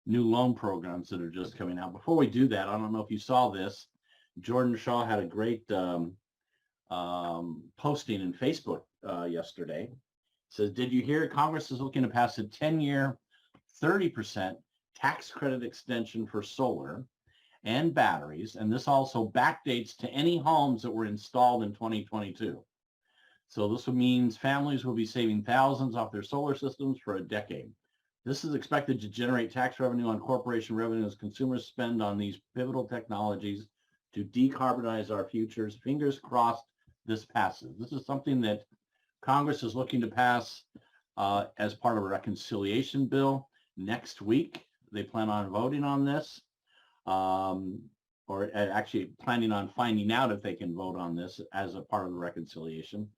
new loan programs that are just coming out. Before we do that, I don't know if you saw this. Jordan Shaw had a great posting in Facebook yesterday. It says, did you hear Congress is looking to pass a 10-year, 30% tax credit extension for solar and batteries, and this also backdates to any homes that were installed in 2022. So this means families will be saving thousands off their solar systems for a decade. This is expected to generate tax revenue on corporation revenue as consumers spend on these pivotal technologies to decarbonize our futures. Fingers crossed this passes. This is something that Congress is looking to pass as part of a reconciliation bill next week. They plan on voting on this, or actually planning on finding out if they can vote on this as a part of the reconciliation.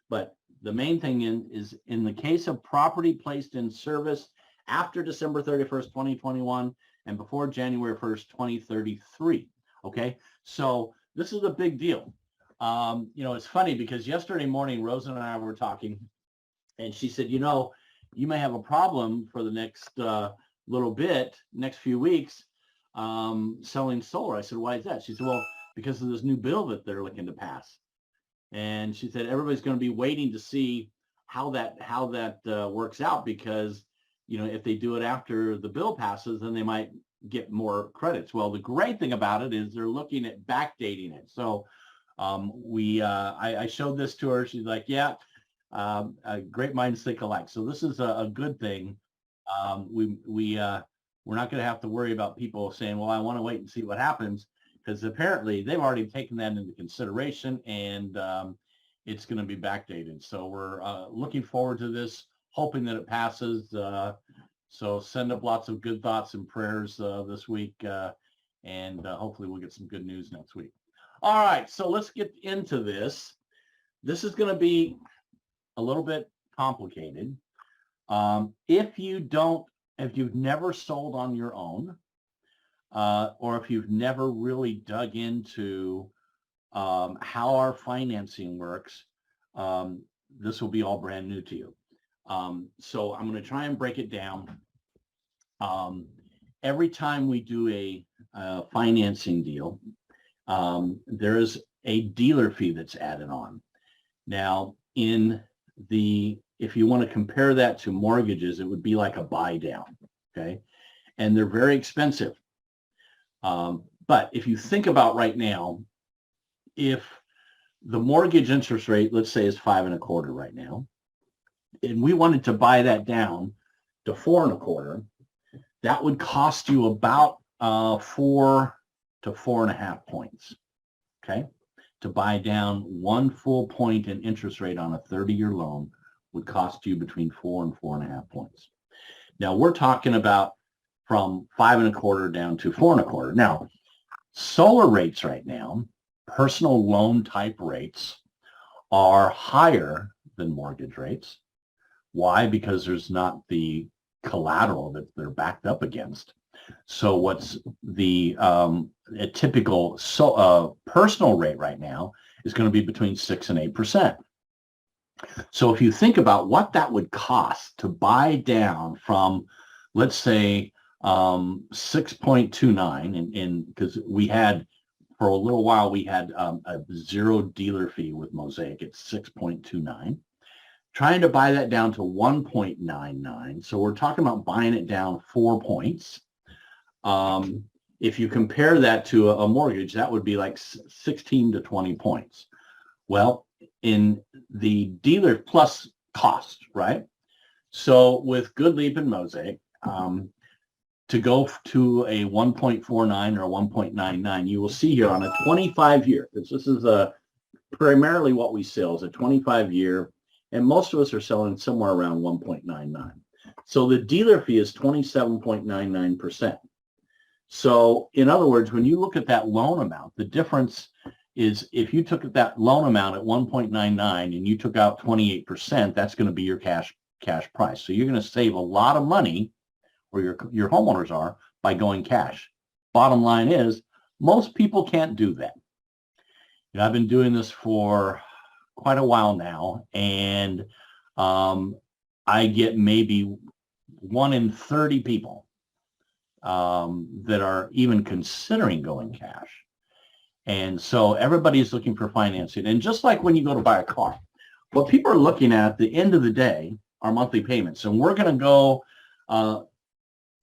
But the main thing is in the case of property placed in service after December 31st, 2021 and before January 1st, 2033. Okay, so this is a big deal. It's funny because yesterday morning, Rosa and I were talking and she said, you may have a problem for the next little bit, next few weeks, selling solar. I said, why is that? She said, well, because of this new bill that they're looking to pass. And she said, everybody's going to be waiting to see how that works out, because, if they do it after the bill passes, then they might get more credits. Well, the great thing about it is they're looking at backdating it. So I showed this to her. She's like, yeah, great minds think alike. So this is a good thing. We're not going to have to worry about people saying, well, I want to wait and see what happens, because apparently they've already taken that into consideration, and it's going to be backdated. So we're looking forward to this, hoping that it passes. So send up lots of good thoughts and prayers this week, and hopefully we'll get some good news next week. All right, so let's get into this. This is going to be a little bit complicated. If you've never sold on your own, or if you've never really dug into how our financing works, this will be all brand new to you. So I'm going to try and break it down. Every time we do a financing deal, there is a dealer fee that's added on. Now, if you want to compare that to mortgages, it would be like a buy down, okay? And they're very expensive. But if you think about right now, if the mortgage interest rate, let's say, is 5.25% right now, and we wanted to buy that down to 4.25%, that would cost you about 4 to 4.5 points, okay? To buy down 1 full point in interest rate on a 30-year loan would cost you between 4 and 4.5 points. Now we're talking about from 5.25% down to 4.25%. Now, solar rates right now, personal loan type rates, are higher than mortgage rates. Why? Because there's not the collateral that they're backed up against. So what's a typical personal rate right now is going to be between 6 and 8%. So if you think about what that would cost to buy down from, let's say, 6.29, and because we had, for a little while, we had a zero dealer fee with Mosaic at 6.29. Trying to buy that down to 1.99. So we're talking about buying it down 4 points. If you compare that to a mortgage, that would be like 16 to 20 points. Well, in the dealer plus cost, right? So with GoodLeap and Mosaic, to go to a 1.49 or a 1.99, you will see here on a 25-year, because this is primarily what we sell is a 25-year, and most of us are selling somewhere around 1.99. So the dealer fee is 27.99%. So in other words, when you look at that loan amount, the difference is if you took that loan amount at 1.99 and you took out 28%, that's going to be your cash price. So you're going to save a lot of money, or your homeowners are, by going cash. Bottom line is, most people can't do that. I've been doing this for quite a while now, and I get maybe 1 in 30 people that are even considering going cash. And so everybody's looking for financing. And just like when you go to buy a car, what people are looking at the end of the day are monthly payments. And we're going to go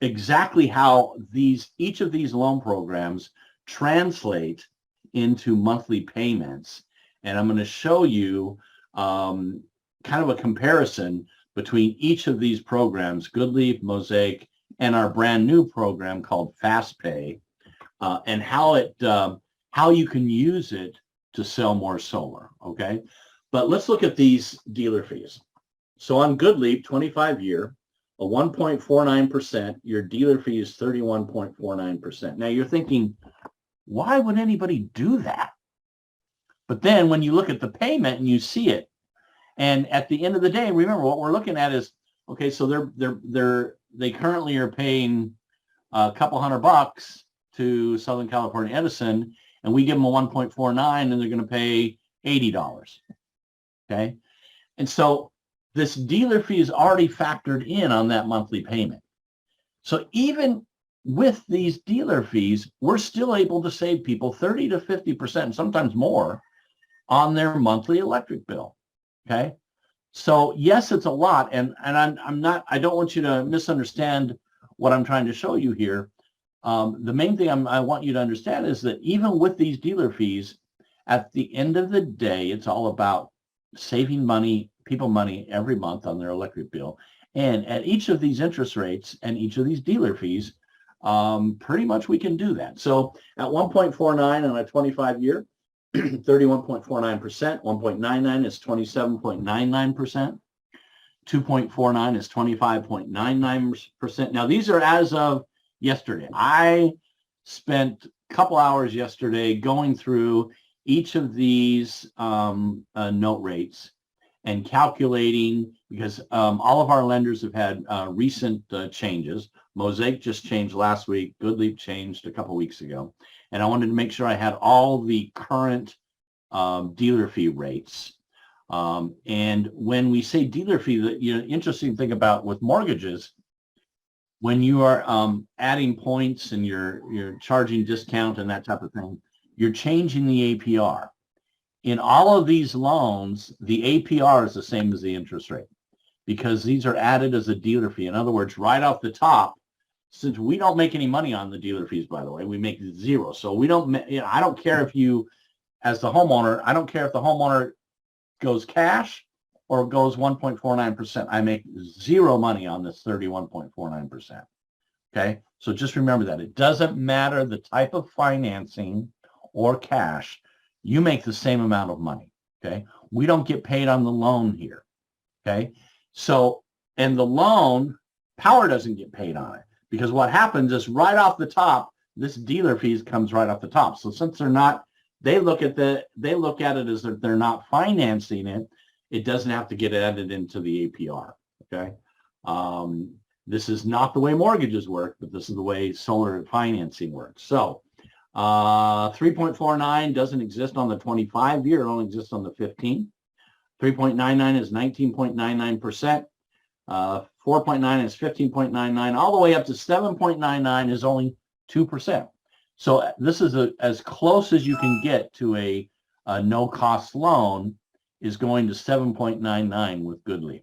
exactly how each of these loan programs translate into monthly payments. And I'm going to show you kind of a comparison between each of these programs, Goodleaf, Mosaic, and our brand new program called FastPay, and how you can use it to sell more solar, okay? But let's look at these dealer fees. So on Goodleaf, 25-year, a 1.49%, your dealer fee is 31.49%. Now you're thinking, why would anybody do that? But then when you look at the payment and you see it, and at the end of the day, remember what we're looking at is, okay, so they currently are paying a couple $100 to Southern California Edison, and we give them a 1.49 and they're going to pay $80. Okay. And so this dealer fee is already factored in on that monthly payment. So even with these dealer fees, we're still able to save people 30 to 50%, sometimes more, on their monthly electric bill. Okay. So yes, it's a lot. And I don't want you to misunderstand what I'm trying to show you here. The main thing I want you to understand is that even with these dealer fees, at the end of the day, it's all about saving people money every month on their electric bill. And at each of these interest rates and each of these dealer fees, pretty much we can do that. So at 1.49 on a 25-year, 31.49%, 1.99 is 27.99%, 2.49 is 25.99%. Now these are as of yesterday. I spent a couple hours yesterday going through each of these note rates and calculating, because all of our lenders have had recent changes. Mosaic just changed last week. Goodleaf changed a couple weeks ago. And I wanted to make sure I had all the current dealer fee rates. And when we say dealer fee, the interesting thing about with mortgages, when you are adding points and you're charging discount and that type of thing, you're changing the APR. In all of these loans, the APR is the same as the interest rate because these are added as a dealer fee. In other words, right off the top, since we don't make any money on the dealer fees, by the way, we make zero. So we don't, I don't care if you, as the homeowner, I don't care if the homeowner goes cash or goes 1.49%. I make zero money on this 31.49%. Okay, so just remember that. It doesn't matter the type of financing or cash, you make the same amount of money. Okay, we don't get paid on the loan here. Okay, so, and the loan, Power doesn't get paid on it because what happens is right off the top, this dealer fees comes right off the top. So since they're not, they look at it as if they're not financing it, it doesn't have to get added into the APR. Okay, this is not the way mortgages work, but this is the way solar financing works. So 3.49 doesn't exist on the 25-year, it only exists on the 15. 3.99 is 19.99%. 4.9 is 15.99. All the way up to 7.99 is only 2%. So this is as close as you can get to a no-cost loan is going to 7.99 with Goodleaf.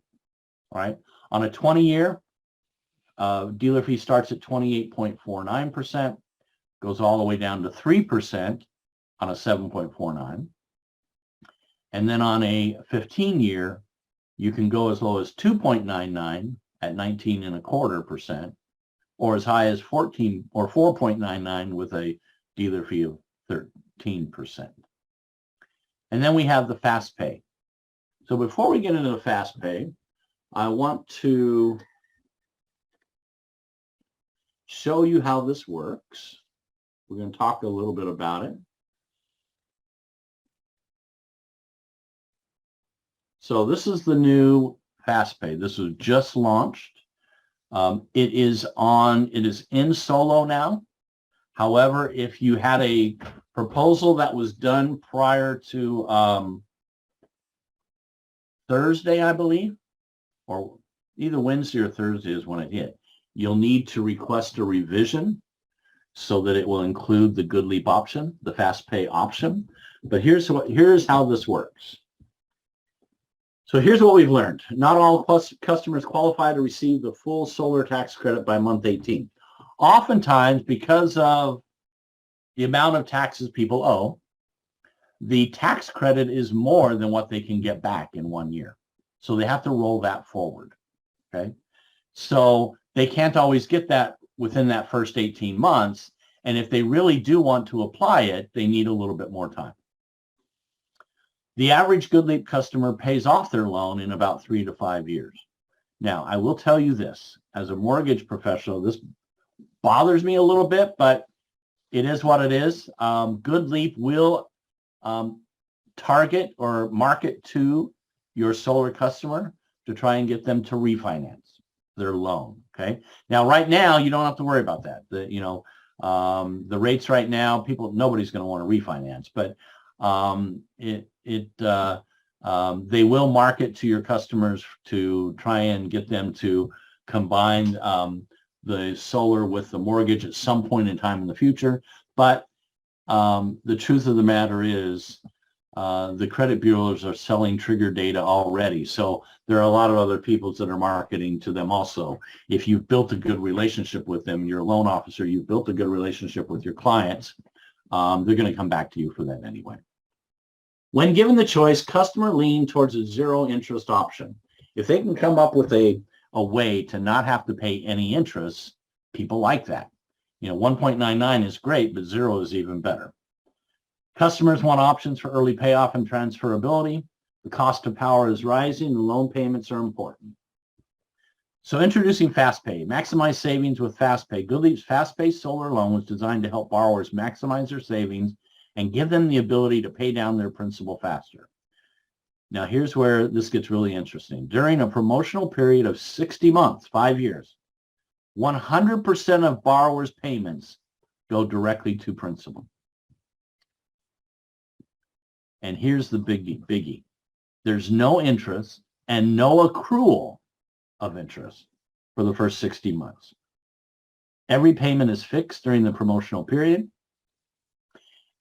All right. On a 20-year, dealer fee starts at 28.49%, goes all the way down to 3% on a 7.49. And then on a 15-year, you can go as low as 2.99 at 19.25%, or as high as 14 or 4.99 with a dealer fee of 13%. And then we have the FastPay. So before we get into the FastPay, I want to show you how this works. We're going to talk a little bit about it. So this is the new FastPay. This was just launched. It is in Solo now. However, if you had a proposal that was done prior to Thursday, I believe, or either Wednesday or Thursday is when it hit. You'll need to request a revision so that it will include the Good Leap option, the Fast Pay option. But here's how this works. So here's what we've learned. Not all customers qualify to receive the full solar tax credit by month 18. Oftentimes, because of the amount of taxes people owe, the tax credit is more than what they can get back in 1 year. So they have to roll that forward, okay? So they can't always get that within that first 18 months. And if they really do want to apply it, they need a little bit more time. The average Good Leap customer pays off their loan in about 3 to 5 years. Now, I will tell you this, as a mortgage professional, this bothers me a little bit, but it is what it is. Good Leap will target or market to your solar customer to try and get them to refinance their loan, okay? Now, right now, you don't have to worry about that. The rates right now, nobody's going to want to refinance, but they will market to your customers to try and get them to combine the solar with the mortgage at some point in time in the future. But the truth of the matter is the credit bureaus are selling trigger data already. So there are a lot of other people that are marketing to them also. If you've built a good relationship with them, you're a loan officer, you've built a good relationship with your clients, they're going to come back to you for that anyway. When given the choice, customers lean towards a zero interest option. If they can come up with a way to not have to pay any interest, people like that. 1.99 is great, but zero is even better. Customers want options for early payoff and transferability. The cost of power is rising. The loan payments are important. So introducing FastPay. Maximize savings with FastPay. Good Leap's FastPay solar loan was designed to help borrowers maximize their savings and give them the ability to pay down their principal faster. Now, here's where this gets really interesting. During a promotional period of 60 months, 5 years, 100% of borrowers' payments go directly to principal. And here's the biggie. There's no interest and no accrual of interest for the first 60 months. Every payment is fixed during the promotional period.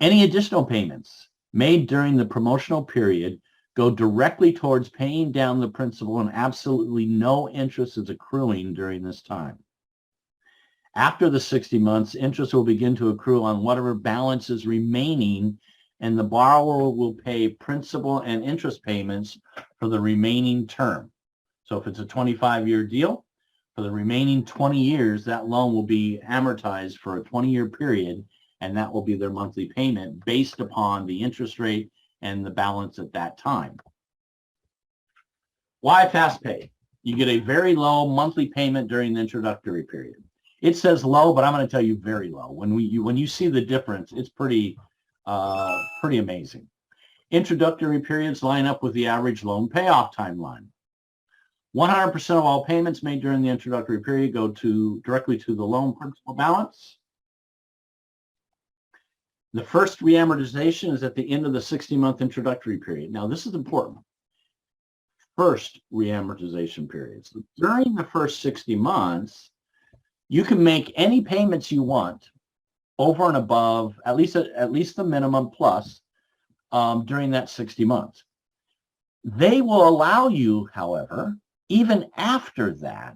Any additional payments made during the promotional period go directly towards paying down the principal, and absolutely no interest is accruing during this time. After the 60 months, interest will begin to accrue on whatever balance is remaining, and the borrower will pay principal and interest payments for the remaining term. So if it's a 25-year deal, for the remaining 20 years, that loan will be amortized for a 20-year period, and that will be their monthly payment based upon the interest rate and the balance at that time. Why FastPay? You get a very low monthly payment during the introductory period. It says low, but I'm going to tell you very low. When you see the difference, it's pretty amazing. Introductory periods line up with the average loan payoff timeline. 100% of all payments made during the introductory period go directly to the loan principal balance. The first reamortization is at the end of the 60-month introductory period. Now, this is important. First reamortization period. So during the first 60 months, you can make any payments you want over and above, at least the minimum plus, during that 60 months. They will allow you, however, even after that,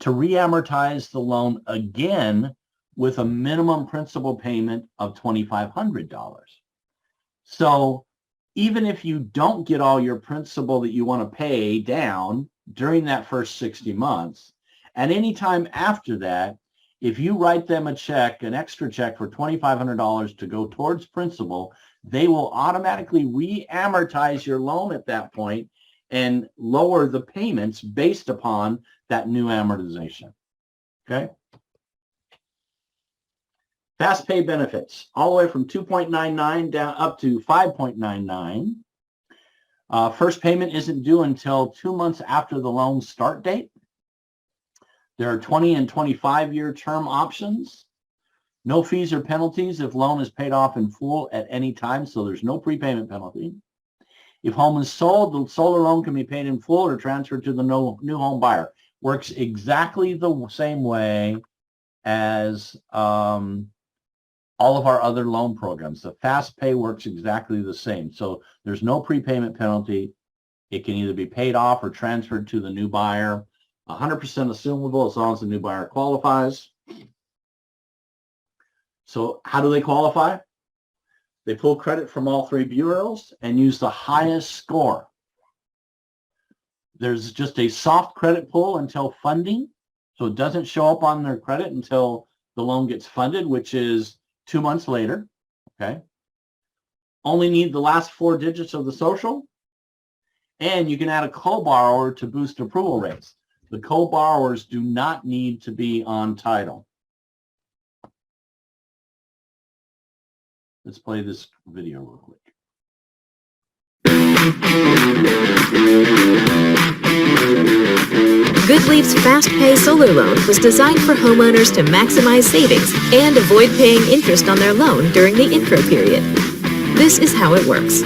to reamortize the loan again with a minimum principal payment of $2,500. So even if you don't get all your principal that you want to pay down during that first 60 months, at any time after that, if you write them a check, an extra check for $2,500 to go towards principal, they will automatically reamortize your loan at that point and lower the payments based upon that new amortization. Okay? FastPay benefits, all the way from 2.99 down up to 5.99. First payment isn't due until 2 months after the loan start date. There are 20 and 25-year term options. No fees or penalties if loan is paid off in full at any time, so there's no prepayment penalty. If home is sold, the solar loan can be paid in full or transferred to the new home buyer. works exactly the same way as all of our other loan programs. The Fast Pay works exactly the same. So there's no prepayment penalty. It can either be paid off or transferred to the new buyer. 100% assumable as long as the new buyer qualifies. So how do they qualify? They pull credit from all three bureaus and use the highest score. There's just a soft credit pull until funding. So it doesn't show up on their credit until the loan gets funded, which is 2 months later. Okay. Only need the last 4 digits of the social. And you can add a co-borrower to boost approval rates. The co-borrowers do not need to be on title. Let's play this video real quick. GoodLeap's Fast Pay Solar Loan was designed for homeowners to maximize savings and avoid paying interest on their loan during the intro period. This is how it works.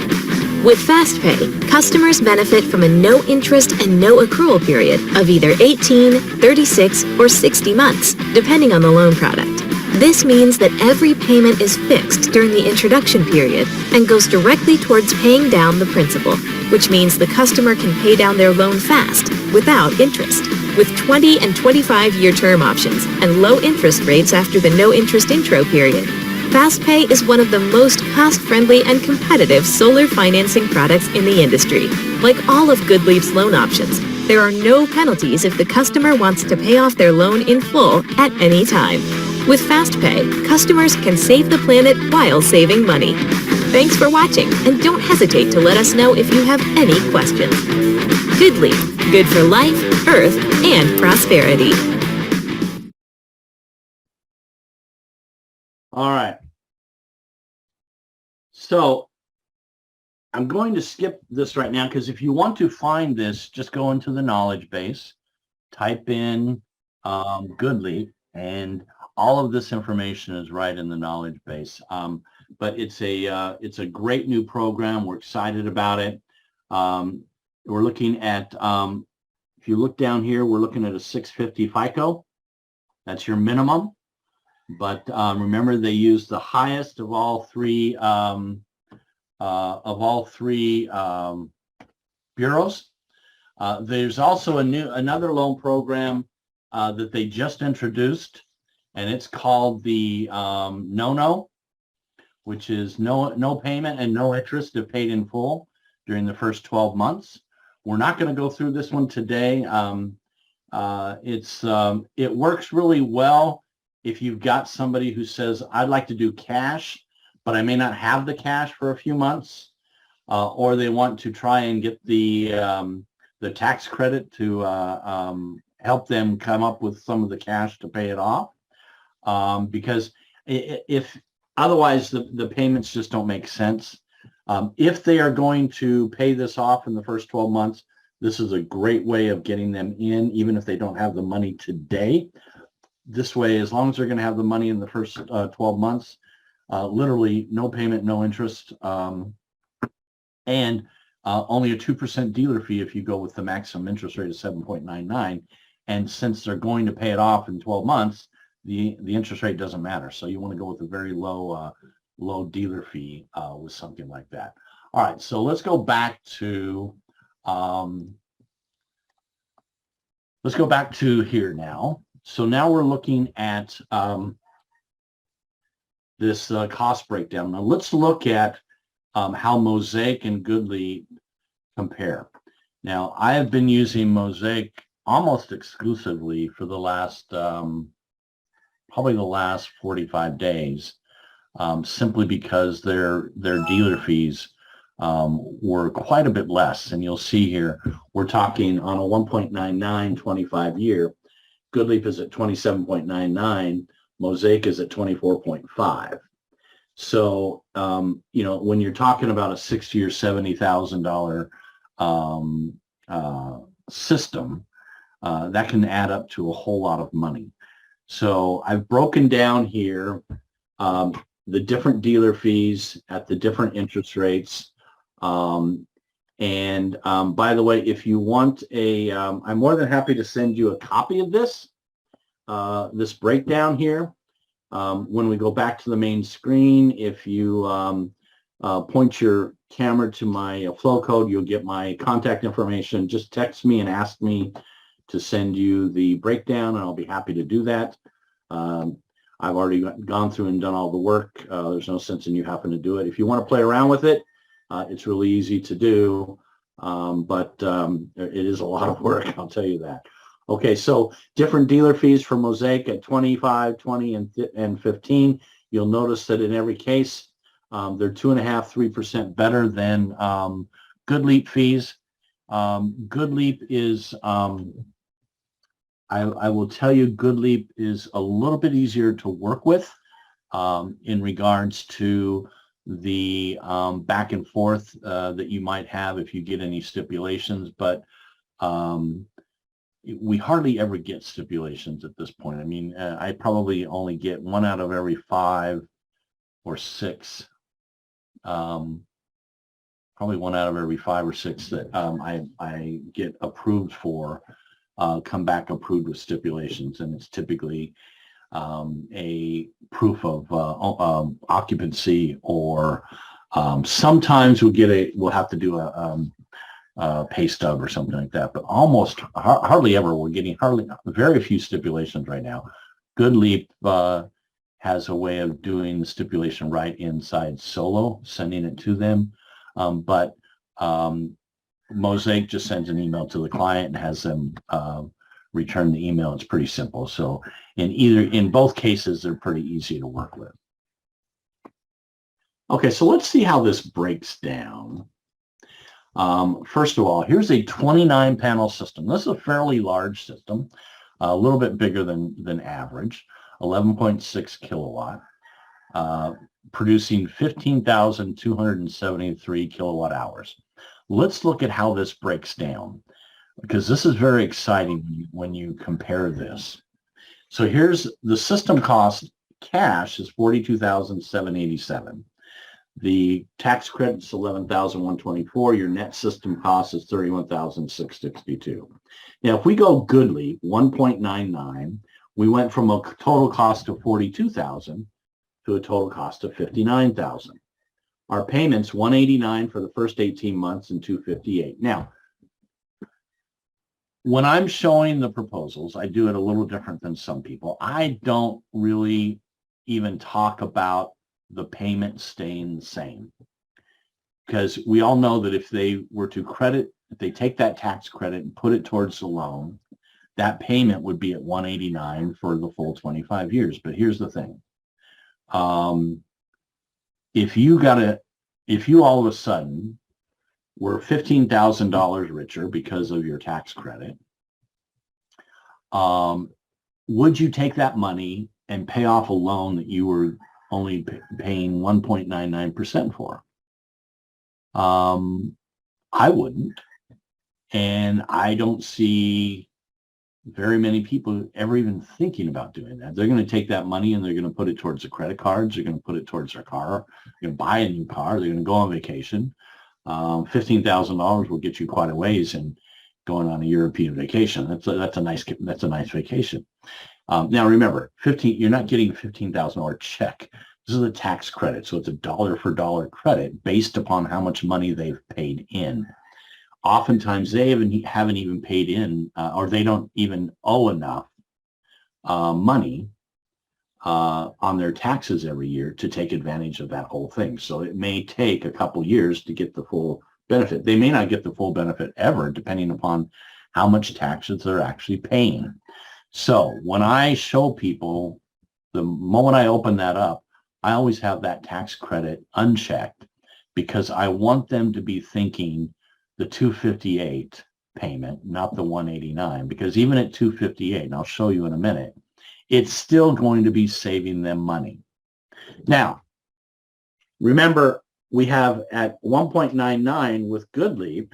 With Fast Pay, customers benefit from a no interest and no accrual period of either 18, 36, or 60 months, depending on the loan product. This means that every payment is fixed during the introduction period and goes directly towards paying down the principal, which means the customer can pay down their loan fast, without interest. With 20 and 25-year term options and low interest rates after the no interest intro period, FastPay is one of the most cost-friendly and competitive solar financing products in the industry. Like all of GoodLeap's loan options, there are no penalties if the customer wants to pay off their loan in full at any time. With FastPay, customers can save the planet while saving money. Thanks for watching, and don't hesitate to let us know if you have any questions. GoodLeap, good for life, earth, and prosperity. All right. So I'm going to skip this right now because if you want to find this, just go into the knowledge base, type in GoodLeap, and all of this information is right in the knowledge base. But it's a great new program. We're excited about it. We're looking at, if you look down here, we're looking at a 650 FICO. That's your minimum. But remember, they use the highest of all three bureaus. There's also another loan program that they just introduced, and it's called the No-No, which is no payment and no interest if paid in full during the first 12 months. We're not going to go through this one today. It works really well if you've got somebody who says, I'd like to do cash, but I may not have the cash for a few months, or they want to try and get the tax credit to help them come up with some of the cash to pay it off. Because if otherwise the payments just don't make sense. If they are going to pay this off in the first 12 months, this is a great way of getting them in, even if they don't have the money today. This way, as long as they're going to have the money in the first 12 months, literally no payment, no interest, and only a 2% dealer fee if you go with the maximum interest rate of 7.99. And since they're going to pay it off in 12 months, the interest rate doesn't matter. So you want to go with a very low dealer fee with something like that. All right, so let's go back to here now. So now we're looking at this cost breakdown. Now let's look at how Mosaic and GoodLeap compare. Now I have been using Mosaic almost exclusively for the last probably the last 45 days, simply because their dealer fees were quite a bit less. And you'll see here, we're talking on a 1.99 25-year. GoodLeap is at 27.99. Mosaic is at 24.5. So, when you're talking about a $60,000 or $70,000 system, that can add up to a whole lot of money. So I've broken down here the different dealer fees at the different interest rates. And by the way, if you want I'm more than happy to send you a copy of this, this breakdown here. When we go back to the main screen, if you point your camera to my flow code, you'll get my contact information. Just text me and ask me to send you the breakdown, and I'll be happy to do that. I've already gone through and done all the work. There's no sense in you having to do it. If you want to play around with it, it's really easy to do, but it is a lot of work, I'll tell you that. Okay, so different dealer fees for Mosaic at 25, 20, and 15. You'll notice that in every case, they're 2.5%, 3% better than GoodLeap fees. GoodLeap is, I will tell you, GoodLeap is a little bit easier to work with in regards to the back and forth that you might have if you get any stipulations, but we hardly ever get stipulations at this point. I mean, I probably only get 1 out of every 5 or 6. Probably 1 out of every 5 or 6 that I get approved for come back approved with stipulations, and it's typically a proof of occupancy, or sometimes we'll have to do a pay stub or something like that, but almost hardly ever. We're getting very few stipulations right now. GoodLeap has a way of doing the stipulation right inside Solo, sending it to them, but Mosaic just sends an email to the client and has them return the email. It's pretty simple. So in both cases, they're pretty easy to work with. Okay, so let's see how this breaks down. First of all, here's a 29 panel system. This is a fairly large system, a little bit bigger than average, 11.6 kilowatt, producing 15,273 kilowatt hours. Let's look at how this breaks down, because this is very exciting when you compare this. So here's the system cost. Cash is $42,787. The tax credit's $11,124. Your net system cost is $31,662. Now, if we go GoodLeap 1.99, we went from a total cost of $42,000 to a total cost of $59,000. Our payments, $189 for the first 18 months and $258. Now, when I'm showing the proposals, I do it a little different than some people. I don't really even talk about the payment staying the same, because we all know that if they were to if they take that tax credit and put it towards the loan, that payment would be at $189 for the full 25 years. But here's the thing. If you all of a sudden were $15,000 richer because of your tax credit, would you take that money and pay off a loan that you were only paying 1.99% for? I wouldn't. And I don't see very many people ever even thinking about doing that. They're going to take that money and they're going to put it towards the credit cards. They're going to put it towards their car. They're going to buy a new car. They're going to go on vacation. $15,000 will get you quite a ways in going on a European vacation. That's a nice vacation. Now remember, you're not getting a $15,000 check. This is a tax credit, so it's a dollar for dollar credit based upon how much money they've paid in. Oftentimes they haven't even paid in, or they don't even owe enough money on their taxes every year to take advantage of that whole thing. So it may take a couple years to get the full benefit. They may not get the full benefit ever, depending upon how much taxes they're actually paying. So when I show people, the moment I open that up, I always have that tax credit unchecked, because I want them to be thinking the $258 payment, not the $189, because even at $258, and I'll show you in a minute, it's still going to be saving them money. Now, remember, we have at 1.99 with GoodLeap,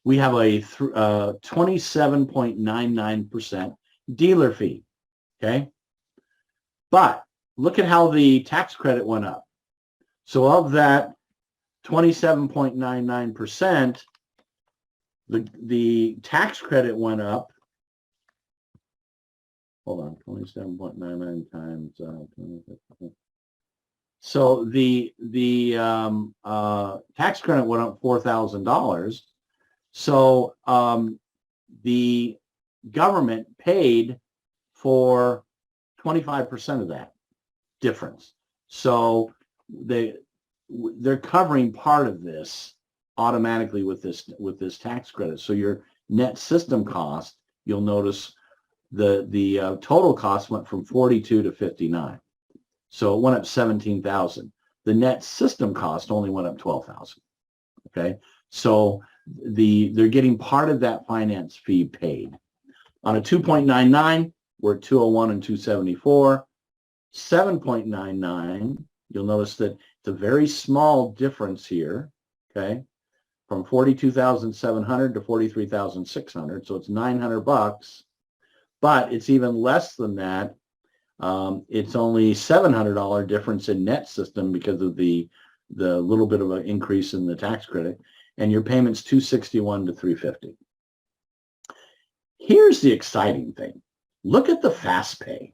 we have a 27.99% dealer fee, okay? But look at how the tax credit went up. So of that 27.99%, the tax credit went up. Hold on, 27.99 times 20%. So the tax credit went up $4,000. So the government paid for 25% of that difference. So they're covering part of this automatically with this tax credit. So your net system cost, you'll notice the total cost went from 42 to 59. So it went up 17,000. The net system cost only went up 12,000. Okay, so they're getting part of that finance fee paid. On a 2.99, we're at 201 and 274. 7.99, you'll notice that it's a very small difference here. Okay, from 42,700 to 43,600, so it's $900. But it's even less than that. It's only $700 difference in net system because of the little bit of an increase in the tax credit, and your payment's $261 to $350. Here's the exciting thing. Look at the fast pay.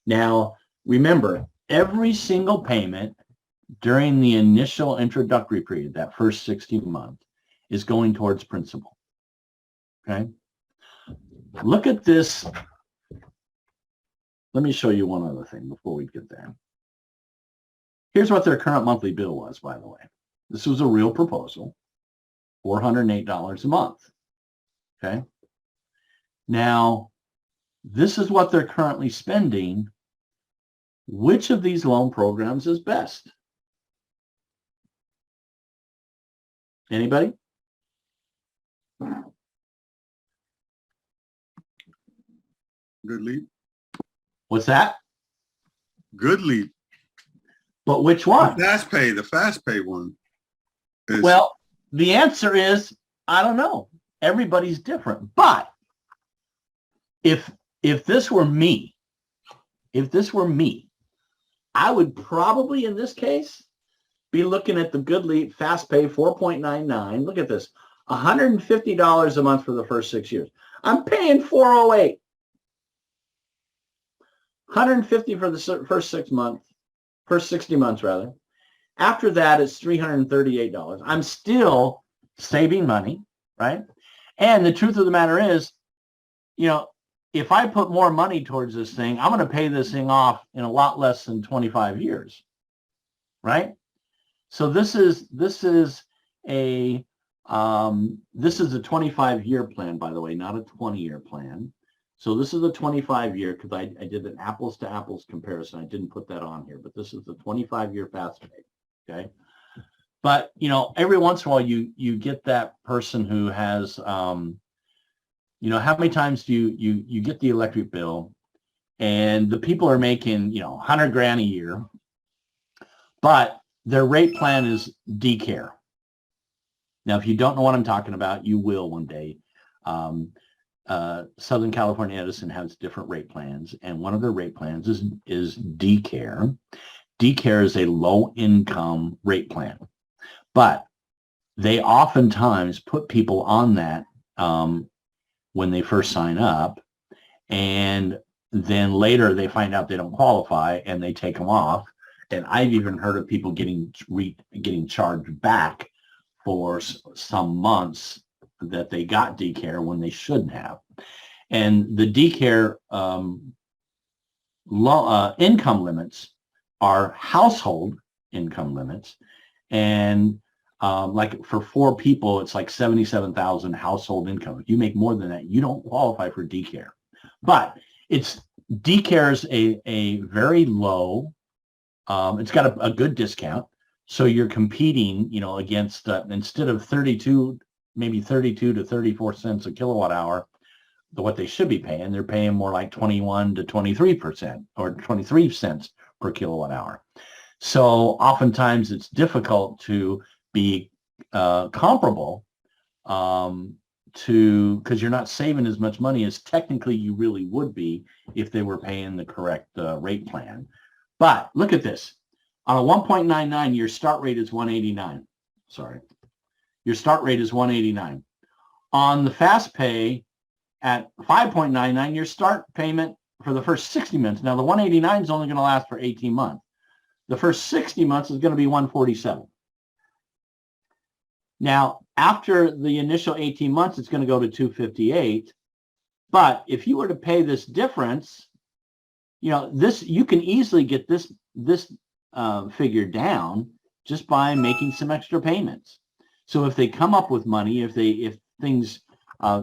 Now, remember, every single payment during the initial introductory period, that first 60 months, is going towards principal. Okay? Look at this. Let me show you one other thing before we get there. Here's what their current monthly bill was, by the way. This was a real proposal, $408 a month. Okay. Now, this is what they're currently spending. Which of these loan programs is best? Anybody? Good lead. What's that? Good lead. But which one? The fast pay one. Well, the answer is, I don't know. Everybody's different. But if this were me, I would probably, in this case, be looking at the Good Lead Fast Pay 4.99. Look at this, $150 a month for the first 6 years. I'm paying $408. $150 for the first 60 months rather. After that, it's $338. I'm still saving money, right? And the truth of the matter is, you know, if I put more money towards this thing, I'm going to pay this thing off in a lot less than 25 years, right? So this is a 25-year plan, by the way, not a 20-year plan. So this is a 25-year, because I did an apples to apples comparison. I didn't put that on here, but this is the 25-year fast pay. Okay. But, you know, every once in a while you get that person who has, you know, how many times do you get the electric bill and the people are making, you know, 100 grand a year, but their rate plan is D-Care. Now, if you don't know what I'm talking about, you will one day. Southern California Edison has different rate plans, and one of their rate plans is D-Care. D-Care is a low-income rate plan, but they oftentimes put people on that when they first sign up, and then later they find out they don't qualify and they take them off. And I've even heard of people getting charged back for some months that they got D-Care when they shouldn't have. And the D-Care income limits are household income limits. And like for 4 people, it's like 77,000 household income. If you make more than that, you don't qualify for D-Care. But D-Care is a very low, it's got a good discount. So you're competing, you know, against, instead of 32 to 34 cents a kilowatt hour, what they should be paying, they're paying more like 21 to 23% or 23 cents per kilowatt hour. So oftentimes it's difficult to be comparable because you're not saving as much money as technically you really would be if they were paying the correct rate plan. But look at this. On a 1.99, your start rate is 189. Sorry. Your start rate is 189. On the fast pay at 5.99, your start payment for the first 60 months. Now the 189 is only going to last for 18 months. The first 60 months is going to be 147. Now, after the initial 18 months, it's going to go to 258. But if you were to pay this difference, you can easily get this figure down just by making some extra payments. So if they come up with money, if things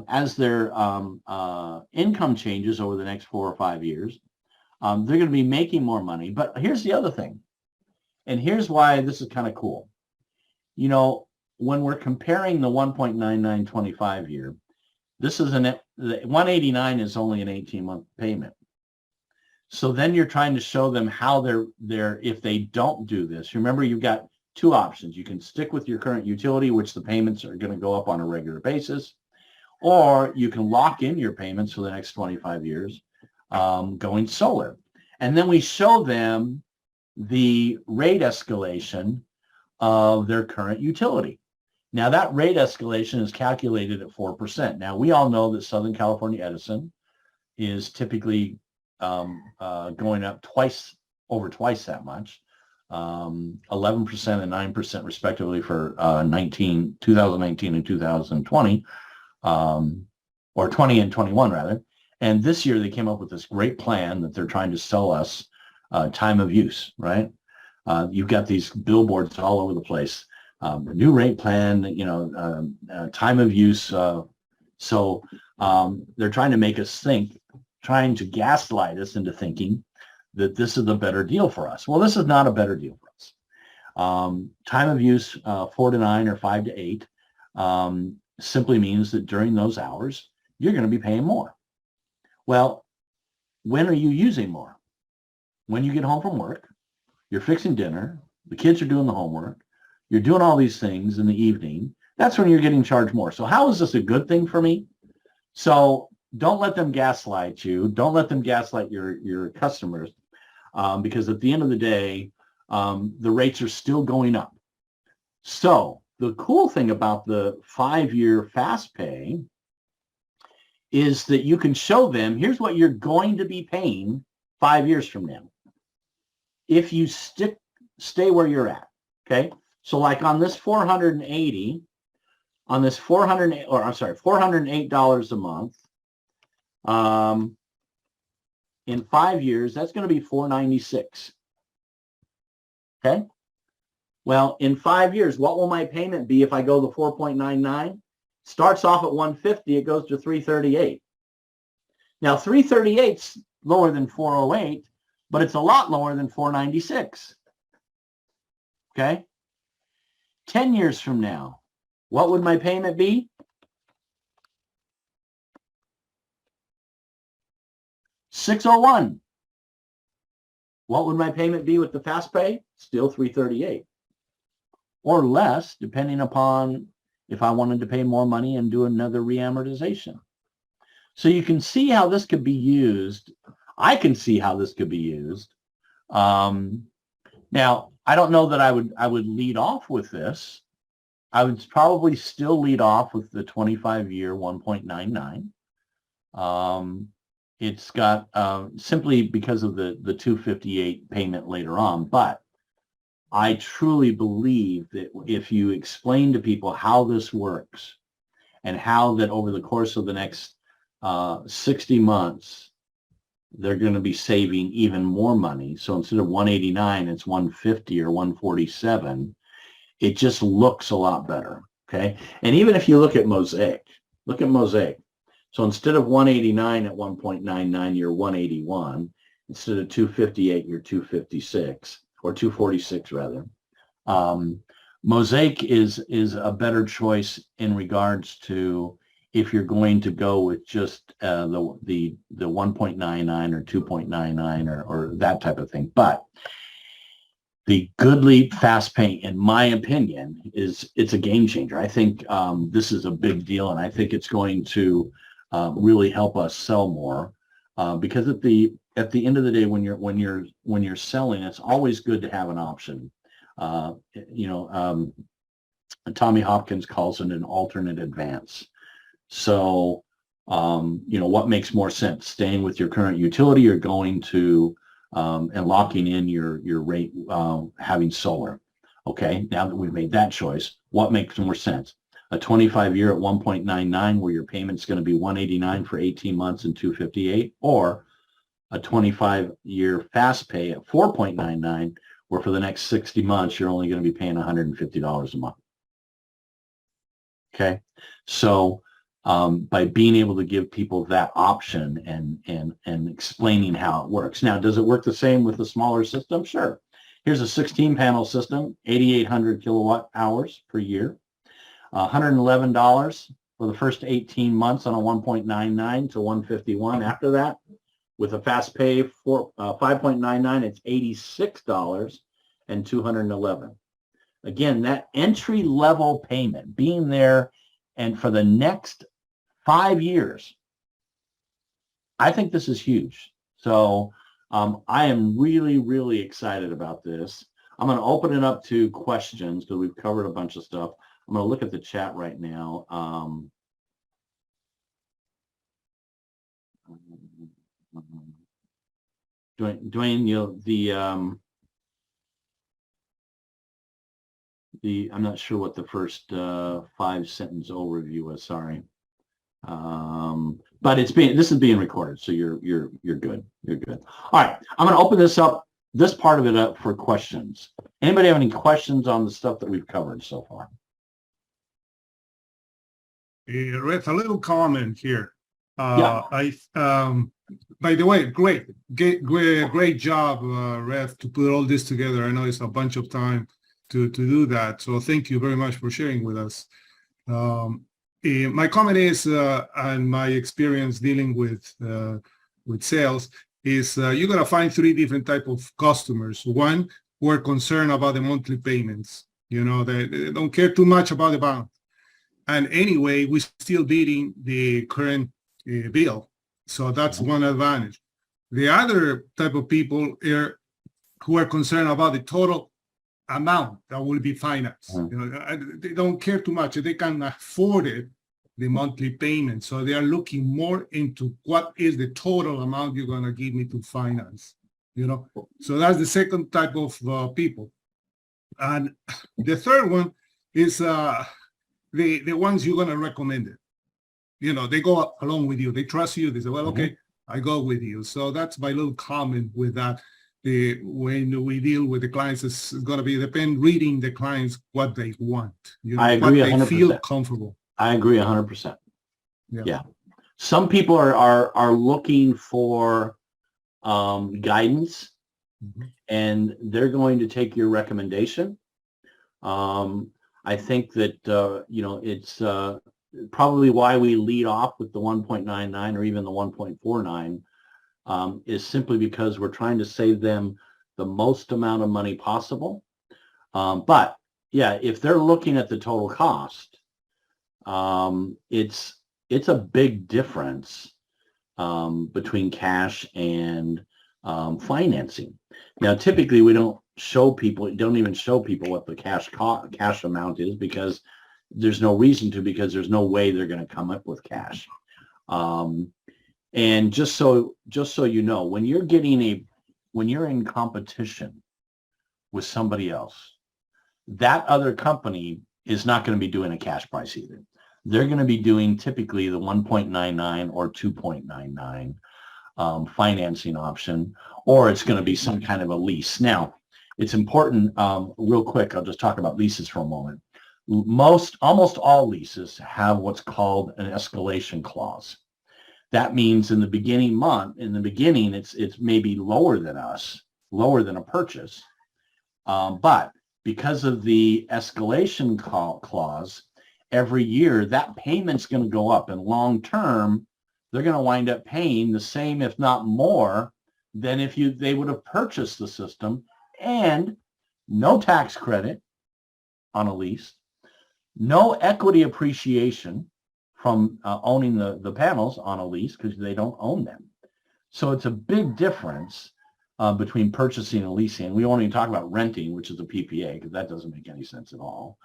as their income changes over the next 4 or 5 years, they're going to be making more money. But here's the other thing, and here's why this is kind of cool. When we're comparing the 1.99 25 year, this is the 189 is only an 18-month payment. So then you're trying to show them how they're if they don't do this. Remember, you've got two options. You can stick with your current utility, which the payments are going to go up on a regular basis, or you can lock in your payments for the next 25 years going solar. And then we show them the rate escalation of their current utility. Now, that rate escalation is calculated at 4%. Now, we all know that Southern California Edison is typically going up over twice that much, 11% and 9% respectively for 2019 and 2020, or 20 and 21 rather. And this year they came up with this great plan that they're trying to sell us time of use, right? You've got these billboards all over the place. New rate plan, time of use. So they're trying to make us think, trying to gaslight us into thinking that this is a better deal for us. Well, this is not a better deal for us. Time of use 4 to 9 or 5 to 8 simply means that during those hours, you're going to be paying more. Well, when are you using more? When you get home from work, you're fixing dinner, the kids are doing the homework, you're doing all these things in the evening. That's when you're getting charged more. So how is this a good thing for me? So don't let them gaslight you. Don't let them gaslight your customers because at the end of the day, the rates are still going up. So the cool thing about the 5-year fast pay is that you can show them, here's what you're going to be paying 5 years from now. If you stay where you're at, okay? So like on this $408 a month, in 5 years, that's going to be $496. Okay. Well, in 5 years, what will my payment be if I go the 4.99? Starts off at 150, it goes to 338. Now 338's lower than 408, but it's a lot lower than 496. Okay. 10 years from now, what would my payment be? $601. What would my payment be with the fast pay? Still $338. Or less, depending upon if I wanted to pay more money and do another reamortization. So you can see how this could be used. I can see how this could be used. Now, I don't know that I would lead off with this. I would probably still lead off with the 25-year 1.99. It's got simply because of the 258 payment later on, but I truly believe that if you explain to people how this works and how that over the course of the next 60 months, they're going to be saving even more money. So instead of 189, it's 150 or 147. It just looks a lot better. Okay. And even if you look at Mosaic. So instead of 189 at 1.99, you're 181. Instead of 258, you're 256 or 246 rather. Mosaic is a better choice in regards to if you're going to go with just the 1.99 or 2.99 or that type of thing. But the GoodLeap Fast Pay, in my opinion, it's a game changer. I think this is a big deal, and I think it's going to really help us sell more because at the at the end of the day, when you're selling, it's always good to have an option. Tommy Hopkins calls it an alternate advance. So, what makes more sense, staying with your current utility or going to and locking in your rate, having solar? Okay, now that we've made that choice, what makes more sense? A 25-year at 1.99 where your payment's going to be 189 for 18 months and 258, or a 25-year fast pay at 4.99 where for the next 60 months you're only going to be paying $150 a month. Okay, so by being able to give people that option and explaining how it works. Now, does it work the same with the smaller system? Sure. Here's a 16 panel system, 8,800 kilowatt hours per year, $111 for the first 18 months on a 1.99 to 151. After that, with a fast pay for 5.99, it's $86 and 211. Again, that entry level payment being there and for the next 5 years, I think this is huge. So I am really, really excited about this. I'm going to open it up to questions because we've covered a bunch of stuff. I'm going to look at the chat right now. Dwayne, I'm not sure what the first 5-sentence overview was. Sorry, but this is being recorded, so you're good. You're good. All right, I'm going to open this part of it up for questions. Anybody have any questions on the stuff that we've covered so far? Ref, a little comment here. Yeah. By the way, great job, Ref, to put all this together. I know it's a bunch of time to do that. So thank you very much for sharing with us. My comment is, and my experience dealing with sales is, you're gonna find 3 different types of customers. One, who are concerned about the monthly payments. They don't care too much about the balance. And anyway, we're still beating the current bill. So that's one advantage. The other type of people who are concerned about the total amount that will be financed. They don't care too much. They can afford it, the monthly payment. So they are looking more into what is the total amount you're going to give me to finance. So that's the second type of people. And the third one is the ones you're going to recommend it. They go along with you. They trust you. They say, well, okay, I go with you. So that's my little comment with that. When we deal with the clients, it's going to be reading the clients what they want. I agree 100%. What they feel comfortable. I agree 100%. Yeah. Some people are looking for guidance, and they're going to take your recommendation. I think that it's probably why we lead off with the 1.99 or even the 1.49. Is simply because we're trying to save them the most amount of money possible. But yeah, if they're looking at the total cost, it's a big difference between cash and financing. Now, typically we don't even show people what the cash amount is, because there's no reason to, because there's no way they're going to come up with cash. And just so you know, when you're in competition with somebody else, that other company is not going to be doing a cash price either. They're going to be doing typically the 1.99 or 2.99 financing option, or it's going to be some kind of a lease. Now, it's important, real quick, I'll just talk about leases for a moment. Almost all leases have what's called an escalation clause. That means in the beginning, it's maybe lower than a purchase. But because of the escalation clause, every year that payment's going to go up, and long term, they're going to wind up paying the same, if not more, than if they would have purchased the system, and no tax credit on a lease, no equity appreciation from owning the panels on a lease, because they don't own them. So it's a big difference between purchasing and leasing. We won't even talk about renting, which is a PPA, because that doesn't make any sense at all.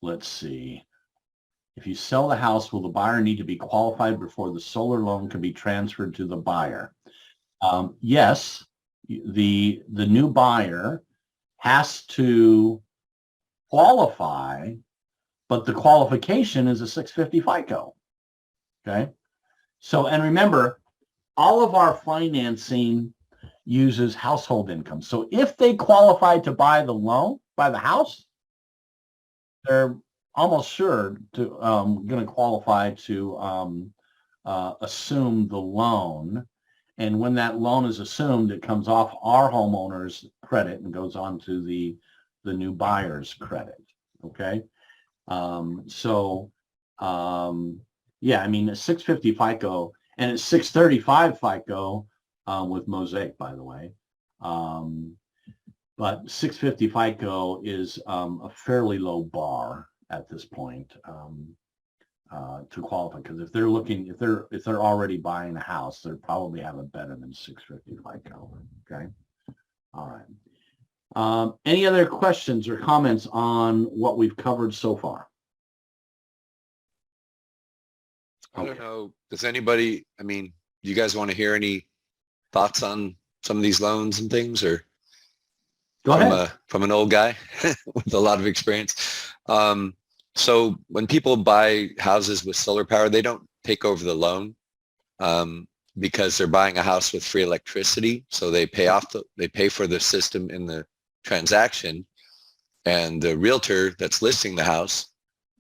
Let's see. If you sell the house, will the buyer need to be qualified before the solar loan can be transferred to the buyer? Yes, the new buyer has to qualify, but the qualification is a 650 FICO. Okay. So, and remember, all of our financing uses household income. So if they qualify to buy the loan, buy the house, they're almost sure to going to qualify to assume the loan. And when that loan is assumed, it comes off our homeowner's credit and goes on to the new buyer's credit. Okay. Yeah, I mean, a 650 FICO and it's 635 FICO with Mosaic, by the way. But 650 FICO is a fairly low bar at this point to qualify, because if they're looking, if they're already buying a house, they probably have it better than 650 FICO. Okay. All right. Any other questions or comments on what we've covered so far? I don't know. Does anybody, I mean, do you guys want to hear any thoughts on some of these loans and things, or Go ahead. From an old guy with a lot of experience? So when people buy houses with solar power, they don't take over the loan because they're buying a house with free electricity. So they pay they pay for the system in the transaction, and the realtor that's listing the house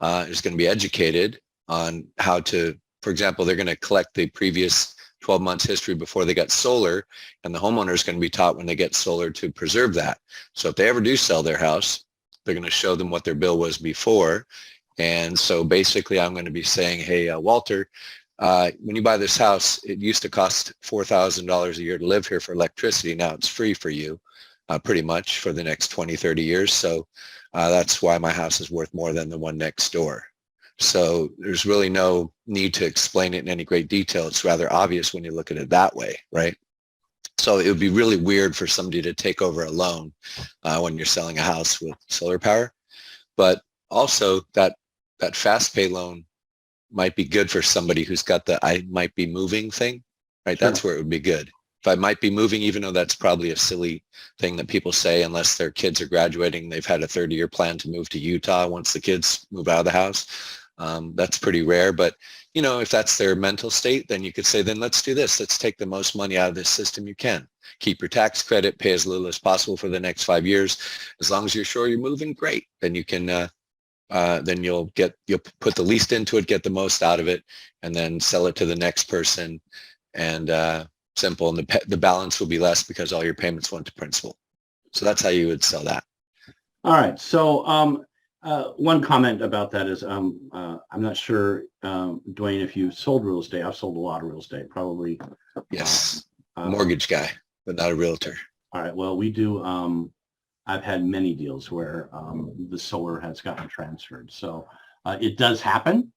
is going to be educated on how to, for example, they're going to collect the previous 12 months history before they got solar, and the homeowner is going to be taught when they get solar to preserve that. So if they ever do sell their house, they're going to show them what their bill was before. And so basically I'm going to be saying, hey, Walter, when you buy this house, it used to cost $4,000 a year to live here for electricity. Now it's free for you pretty much for the next 20, 30 years. So that's why my house is worth more than the one next door. So there's really no need to explain it in any great detail. It's rather obvious when you look at it that way, right? So it would be really weird for somebody to take over a loan when you're selling a house with solar power. But also that fast pay loan might be good for somebody who's got the I might be moving thing, right? Sure. That's where it would be good. If I might be moving, even though that's probably a silly thing that people say, unless their kids are graduating, they've had a 30-year plan to move to Utah once the kids move out of the house. That's pretty rare, but you know, if that's their mental state, then you could say, then let's do this. Let's take the most money out of this system you can. Keep your tax credit, pay as little as possible for the next 5 years. As long as you're sure you're moving, great. Then you can, then you'll put the least into it, get the most out of it, and then sell it to the next person. And simple, and the balance will be less because all your payments went to principal. So that's how you would sell that. All right. So one comment about that is I'm not sure, Dwayne, if you've sold real estate. I've sold a lot of real estate, probably. Yes, mortgage guy, but not a realtor. All right. Well, we do. I've had many deals where the solar has gotten transferred. So it does happen.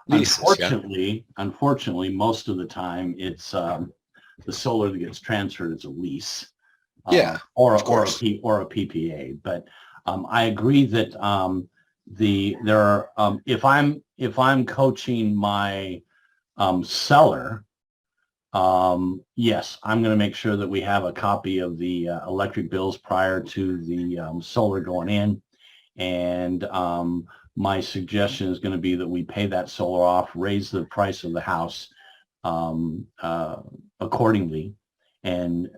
Leases, unfortunately, most of the time it's the solar that gets transferred is a lease. Or a PPA. But I agree that if I'm coaching my seller, yes, I'm going to make sure that we have a copy of the electric bills prior to the solar going in, and my suggestion is going to be that we pay that solar off, raise the price of the house accordingly, and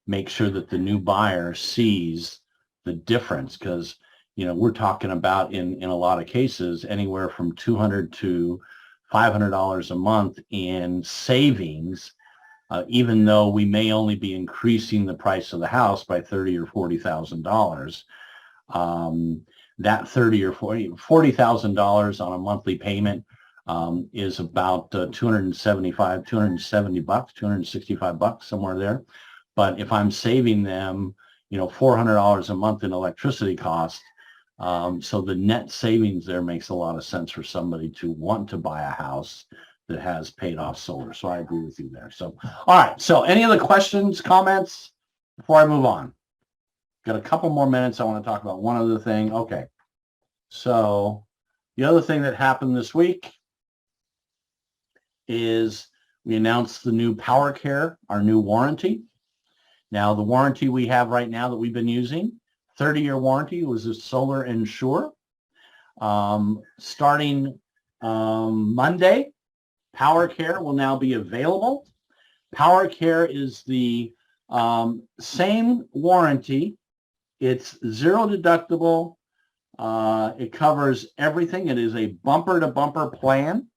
make sure that the new buyer sees the difference, because you know we're talking about in a lot of cases anywhere from $200 to $500 a month in savings, even though we may only be increasing the price of the house by $30,000 or $40,000. That $30,000 or $40,000 on a monthly payment is about $270, $265, somewhere there. But if I'm saving them, you know, $400 a month in electricity costs, so the net savings there makes a lot of sense for somebody to want to buy a house that has paid off solar. So I agree with you there. So, all right. So any other questions, comments before I move on? Got a couple more minutes. I want to talk about one other thing. Okay. So the other thing that happened this week is we announced the new PowerCare, our new warranty. Now, the warranty we have right now that we've been using, 30-year warranty, was a Solar Insure. Starting Monday, PowerCare will now be available. PowerCare is the same warranty. It's zero deductible. It covers everything. It is a bumper-to-bumper plan.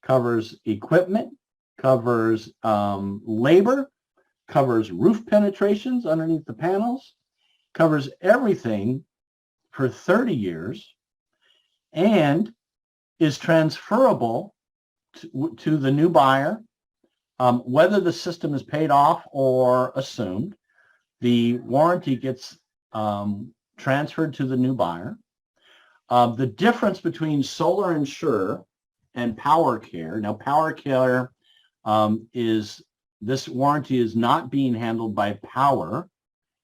Covers equipment, covers labor, covers roof penetrations underneath the panels, covers everything for 30 years, and is transferable to the new buyer. Whether the system is paid off or assumed, the warranty gets transferred to the new buyer. The difference between Solar Insure and PowerCare. Now, PowerCare this warranty is not being handled by Power.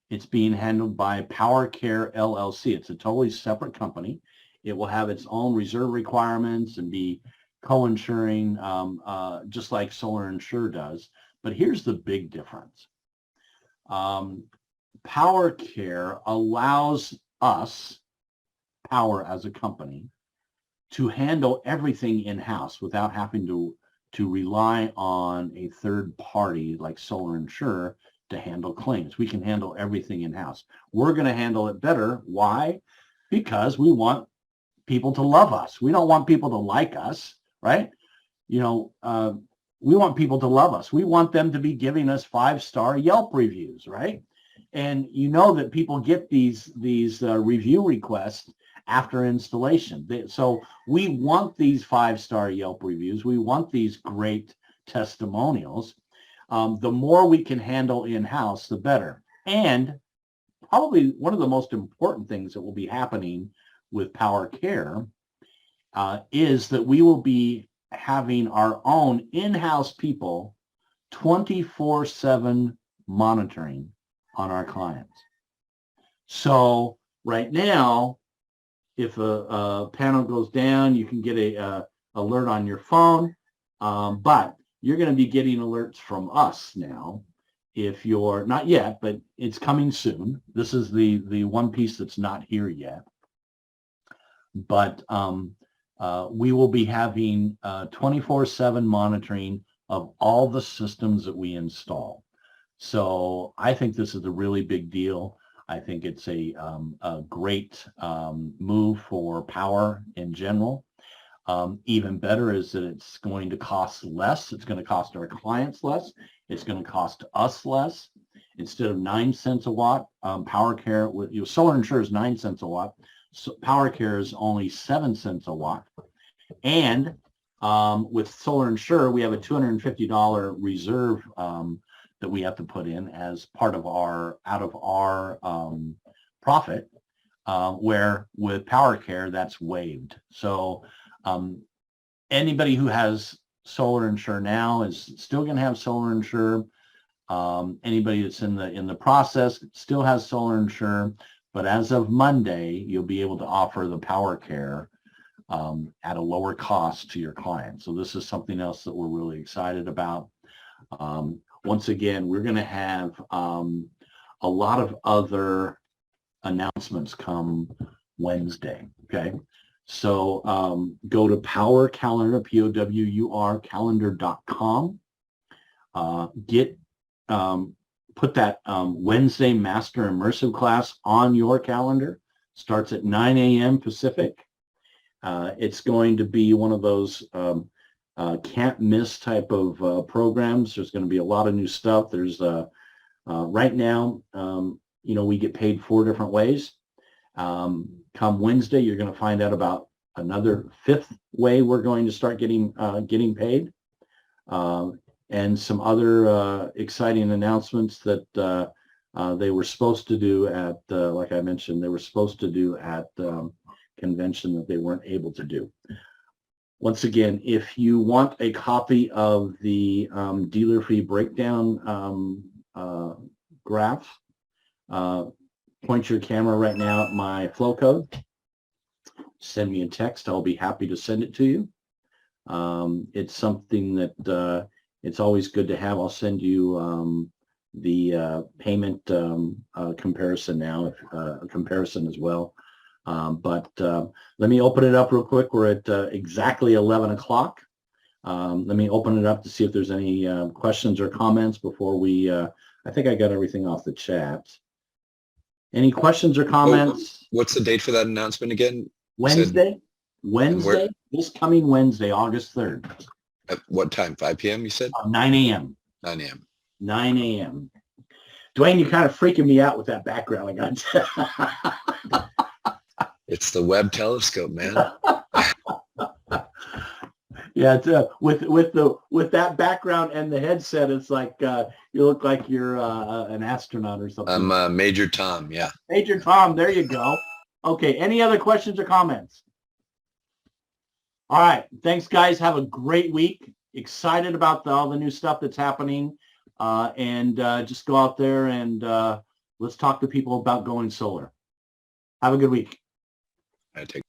It's being handled by PowerCare LLC. It's a totally separate company. It will have its own reserve requirements and be co-insuring just like Solar Insure does. But here's the big difference. PowerCare allows us, Power as a company, to handle everything in-house without having to rely on a third party like Solar Insure to handle claims. We can handle everything in-house. We're going to handle it better. Why? Because we want people to love us. We don't want people to like us, right? You know, we want people to love us. We want them to be giving us 5-star Yelp reviews, right? And you know that people get these review requests after installation. So we want these 5-star Yelp reviews. We want these great testimonials. The more we can handle in-house, the better. And probably one of the most important things that will be happening with PowerCare is that we will be having our own in-house people 24/7 monitoring on our clients. So right now, if a panel goes down, you can get a alert on your phone, but you're going to be getting alerts from us now. If you're not yet, but it's coming soon. This is the one piece that's not here yet. But we will be having 24/7 monitoring of all the systems that we install. So I think this is a really big deal. I think it's a great move for Power in general. Even better is that it's going to cost less. It's going to cost our clients less. It's going to cost us less. Instead of 9 cents a watt, PowerCare, with Solar Insure is 9 cents a watt. So PowerCare is only 7 cents a watt. And with Solar Insure, we have a $250 reserve that we have to put in as part of our profit, where with PowerCare that's waived. So anybody who has Solar Insure now is still going to have Solar Insure. Anybody that's in the process still has Solar Insure, but as of Monday, you'll be able to offer the PowerCare at a lower cost to your clients. So this is something else that we're really excited about. Once again, we're going to have a lot of other announcements come Wednesday. Okay, so go to Power Calendar, POWUR calendar.com. Put that Wednesday Master Immersive class on your calendar. Starts at 9 a.m. Pacific. It's going to be one of those can't miss type of programs. There's going to be a lot of new stuff. There's right now, we get paid 4 different ways. Come Wednesday, you're going to find out about another 5th way we're going to start getting paid, and some other exciting announcements that they were supposed to do at, like I mentioned, they were supposed to do at convention that they weren't able to do. Once again, if you want a copy of the dealer fee breakdown graph, point your camera right now at my flow code. Send me a text. I'll be happy to send it to you. It's something that it's always good to have. I'll send you the payment comparison now, a comparison as well. But let me open it up real quick. We're at exactly 11 o'clock. Let me open it up to see if there's any questions or comments before we, I think I got everything off the chat. Any questions or comments? What's the date for that announcement again? Wednesday, this coming Wednesday, August 3rd, At what time? 5 p.m. you said? 9 a.m. 9 a.m. 9 a.m. Dwayne, you're kind of freaking me out with that background. I got It's the Webb telescope, man. Yeah, it's, with that background and the headset, it's like you look like you're an astronaut or something. I'm Major Tom. Yeah. Major Tom, there you go. Okay, any other questions or comments? All right, thanks guys. Have a great week. Excited about all the new stuff that's happening, and just go out there and let's talk to people about going solar. Have a good week. I take